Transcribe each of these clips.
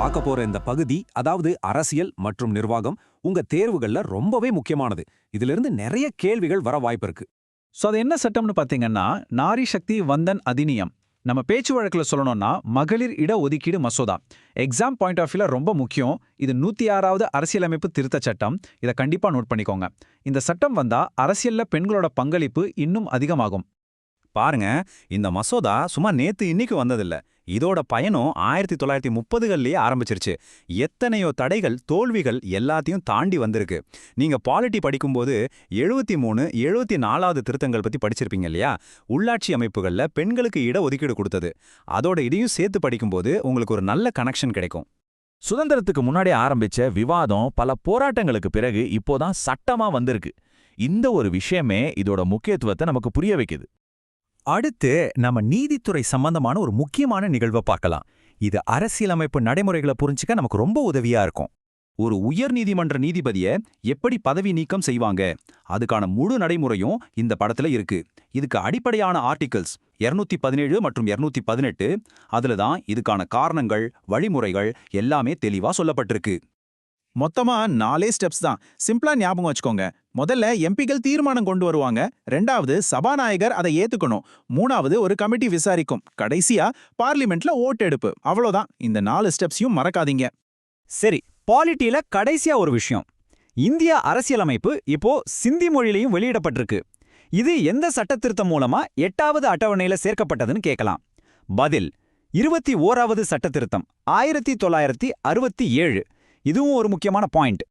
பார்க்க போற இந்த பகுதி, அதாவது அரசியல் மற்றும் நிர்வாகம், உங்க தேர்வுகள்ல ரொம்பவே முக்கியமானது. இதிலிருந்து நிறைய கேள்விகள் வர வாய்ப்பு இருக்கு. அது என்ன சட்டம்னு பார்த்தீங்கன்னா, நாரி சக்தி வந்தன் அதிநியம். நம்ம பேச்சு வழக்கில் சொல்லணும்னா மகளிர் இட ஒதுக்கீடு மசோதா. எக்ஸாம் பாயிண்ட் ஆஃப் வியூல ரொம்ப முக்கியம். இது 106வது அரசியலமைப்பு திருத்த சட்டம். இதை கண்டிப்பா நோட் பண்ணிக்கோங்க. இந்த சட்டம் வந்தா அரசியல்ல பெண்களோட பங்களிப்பு இன்னும் அதிகமாகும். பாருங்க, இந்த மசோதா சும்மா நேத்து இன்னைக்கு வந்ததில்ல. இதோட பயணம் 1930கள்லயே ஆரம்பிச்சிருச்சு. எத்தனையோ தடைகள், தோல்விகள் எல்லாத்தையும் தாண்டி வந்திருக்கு. நீங்க பாலிட்டி படிக்கும்போது 73, 74வது திருத்தங்கள் பத்தி படிச்சிருப்பீங்க இல்லையா? உள்ளாட்சி அமைப்புகள்ல பெண்களுக்கு இட ஒதுக்கீடு கொடுத்தது. அதோட இதையும் சேர்த்து படிக்கும்போது உங்களுக்கு ஒரு நல்ல கனெக்ஷன் கிடைக்கும். சுதந்திரத்துக்கு முன்னாடி ஆரம்பிச்ச விவாதம் பல போராட்டங்களுக்கு பிறகு இப்போதான் சட்டமா வந்திருக்கு. இந்த ஒரு விஷயமே இதோட முக்கியத்துவத்தை நமக்கு புரிய வைக்குது. அடுத்து நம்ம நீதித்துறை சம்பந்தமான ஒரு முக்கியமான நிகழ்வை பார்க்கலாம். இது அரசியலமைப்பு நடைமுறைகளை புரிஞ்சுக்க நமக்கு ரொம்ப உதவியா இருக்கும். ஒரு உயர் நீதிமன்ற நீதிபதியை எப்படி பதவி நீக்கம் செய்வாங்க, அதுக்கான முழு நடைமுறையும் இந்த படத்துல இருக்கு. இதுக்கு அடிப்படையான ஆர்டிகிள்ஸ் 217 மற்றும் 218. அதுல தான் இதுக்கான காரணங்கள், வழிமுறைகள் எல்லாமே தெளிவா சொல்லப்பட்டிருக்கு. மொத்தமா 4 ஸ்டெப்ஸ் தான். சிம்பிளா ஞாபகம் வச்சுக்கோங்க. முதல்ல எம்பிகள் தீர்மானம் கொண்டு வருவாங்க. 2வது சபாநாயகர் அதை ஏத்துக்கணும். 3வது ஒரு கமிட்டி விசாரிக்கும். கடைசியா பார்லிமெண்ட்ல ஓட்டெடுப்பு. அவ்வளோதான். இந்த 4 ஸ்டெப்ஸையும் மறக்காதீங்க. சரி, பாலிட்டியில கடைசியா ஒரு விஷயம். இந்திய அரசியலமைப்பு இப்போ சிந்தி மொழியிலையும் வெளியிடப்பட்டிருக்கு. இது எந்த சட்டத்திருத்தம் மூலமா 8வது அட்டவணையில சேர்க்கப்பட்டதுன்னு கேட்கலாம். பதில் 21வது சட்டத்திருத்தம் 1967. இதுவும் ஒரு முக்கியமான பாயிண்ட்.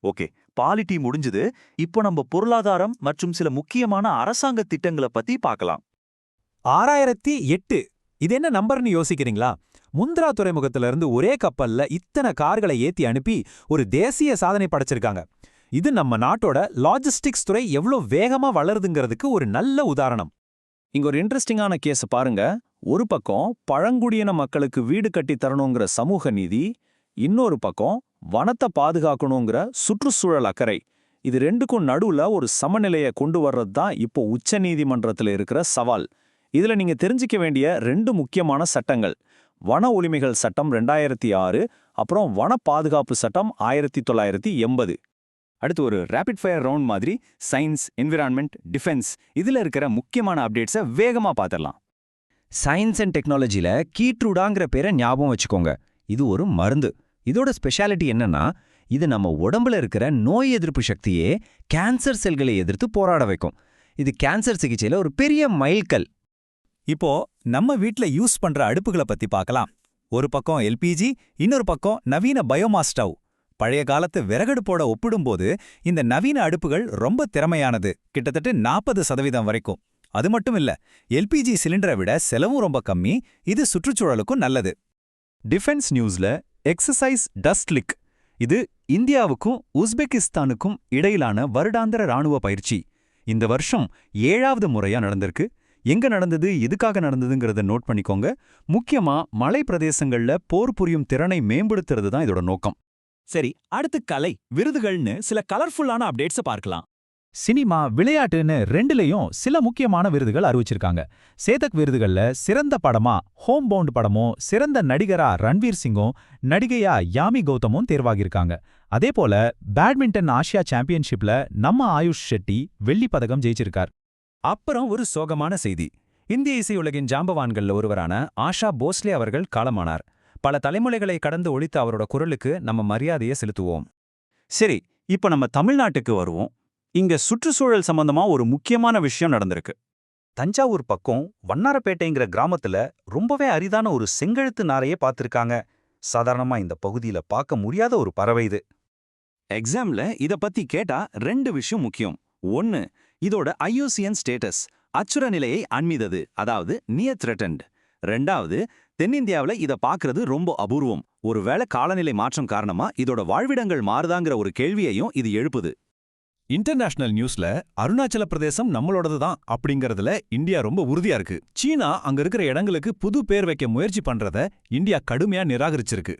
ஓகே, பாலிட்டி முடிஞ்சது. இப்போ நம்ம பொருளாதாரம் மற்றும் சில முக்கியமான அரசாங்க திட்டங்களை பத்தி பார்க்கலாம். 6008. இது என்ன நம்பர்னு யோசிக்கிறீங்களா? முந்திரா துறைமுகத்துல இருந்து ஒரே கப்பல்ல இத்தனை கார்களை ஏத்தி அனுப்பி ஒரு தேசிய சாதனை படைச்சிருக்காங்க. இது நம்ம நாட்டோட லாஜிஸ்டிக்ஸ் துறை எவ்வளோ வேகமா வளருதுங்கிறதுக்கு ஒரு நல்ல உதாரணம். இங்க ஒரு இன்ட்ரெஸ்டிங்கான கேஸ் பாருங்க. ஒரு பக்கம் பழங்குடியின மக்களுக்கு வீடு கட்டி தரணுங்கிற சமூக நீதி, இன்னொரு பக்கம் வனத்தை பாதுகாக்கணுங்கிற சுற்றுச்சூழல் அக்கறை. இது ரெண்டுக்கும் நடுவுல ஒரு சமநிலையை கொண்டு வர்றது தான் இப்போ உச்ச நீதிமன்றத்தில் இருக்கிற சவால். இதுல நீங்க தெரிஞ்சிக்க வேண்டிய 2 முக்கியமான சட்டங்கள்: வன உரிமைகள் சட்டம் 2006, அப்புறம் வன பாதுகாப்பு சட்டம் 1980. அடுத்து ஒரு ரேபிட் ஃபயர் ரவுண்ட் மாதிரி சயின்ஸ், என்விரான்மெண்ட், டிஃபென்ஸ் இதுல இருக்கிற முக்கியமான அப்டேட்ஸை வேகமா பார்த்துடலாம். சயின்ஸ் அண்ட் டெக்னாலஜில கீட்ரூடாங்கிற பேரை ஞாபகம் வச்சுக்கோங்க. இது ஒரு மருந்து. இதோட ஸ்பெஷாலிட்டி என்னன்னா, இது நம்ம உடம்புல இருக்கிற நோய் எதிர்ப்பு சக்தியே கேன்சர் செல்களை எதிர்த்து போராட வைக்கும். இது கேன்சர் சிகிச்சையில ஒரு பெரிய மைல்கல். இப்போ நம்ம வீட்ல யூஸ் பண்ற அடுப்புகளை பத்தி பார்க்கலாம். ஒரு பக்கம் எல்பிஜி, இன்னொரு பக்கம் நவீன பயோமாஸ் ஸ்டவ். பழைய காலத்து விறகடுப்போட ஒப்பிடும்போது இந்த நவீன அடுப்புகள் ரொம்ப திறமையானது, கிட்டத்தட்ட 40% வரைக்கும். அது மட்டும் இல்ல, எல்பிஜி சிலிண்டரை விட செலவும் ரொம்ப கம்மி. இது சுற்றுச்சூழலுக்கும் நல்லது. டிஃபென்ஸ் நியூஸ்ல எக்ஸசைஸ் டஸ்ட்லிக். இது இந்தியாவுக்கும் உஸ்பெகிஸ்தானுக்கும் இடையிலான வருடாந்திர ராணுவ பயிற்சி. இந்த வருஷம் 7வது முறையா நடந்திருக்கு. எங்க நடந்தது, எதுக்காக நடந்ததுங்கிறத நோட் பண்ணிக்கோங்க. முக்கியமா மலை பிரதேசங்கள்ல போர் புரியும் திறனை மேம்படுத்துறது தான் இதோட நோக்கம். சரி, அடுத்து கலை, விருதுகள்னு சில கலர்ஃபுல்லான அப்டேட்ஸை பார்க்கலாம். சினிமா, விளையாட்டுன்னு 2லயும் சில முக்கியமான விருதுகள் அறிவிச்சிருக்காங்க. சேதக் விருதுகள்ல சிறந்த படமா ஹோம் பவுண்ட் படமும், சிறந்த நடிகரா ரன்வீர் சிங்கும், நடிகையா யாமி கௌதமும் தேர்வாகியிருக்காங்க. அதேபோல பேட்மிண்டன் ஆசியா சாம்பியன்ஷிப்ல நம்ம ஆயுஷ் ஷெட்டி வெள்ளி பதக்கம் ஜெயிச்சிருக்கார். அப்புறம் ஒரு சோகமான செய்தி. இந்திய இசை உலகின் ஜாம்பவான்கள்ல ஒருவரான ஆஷா போஸ்லே அவர்கள் காலமானார். பல தலைமுறைகளை கடந்து ஒலித்த அவரோட குரலுக்கு நம்ம மரியாதையை செலுத்துவோம். சரி, இப்ப நம்ம தமிழ்நாட்டுக்கு வருவோம். இங்க சுற்றுச்சூழல் சம்பந்தமா ஒரு முக்கியமான விஷயம் நடந்திருக்கு. தஞ்சாவூர் பக்கம் வண்ணாரப்பேட்டைங்கிற கிராமத்துல ரொம்பவே அரிதான ஒரு செங்கழுத்து நாரையே பார்த்திருக்காங்க. சாதாரணமா இந்த பகுதியில பார்க்க முடியாத ஒரு பறவை இது. எக்ஸாம்ல இத பத்தி கேட்டா 2 விஷயம் முக்கியம். 1, இதோட ஐயூசிஎன் ஸ்டேட்டஸ், அச்சுற நிலையை அண்மிதது, அதாவது நியர் த்ரெட்டன்ட். 2வது, தென்னிந்தியாவில இத பார்க்கறது ரொம்ப அபூர்வம். ஒருவேளை காலநிலை மாற்றம் காரணமா இதோட வாழ்விடங்கள் மாறுதாங்கிற ஒரு கேள்வியையும் இது எழுப்புது. இன்டர்நேஷனல் நியூஸ்ல அருணாச்சல பிரதேசம் நம்மளோடது தான் அப்படிங்கறதுல இந்தியா ரொம்ப உறுதியா இருக்கு. சீனா அங்க இருக்கிற இடங்களுக்கு புது பேர் வைக்க முயற்சி பண்றத இந்தியா கடுமையா நிராகரிச்சிருக்கு.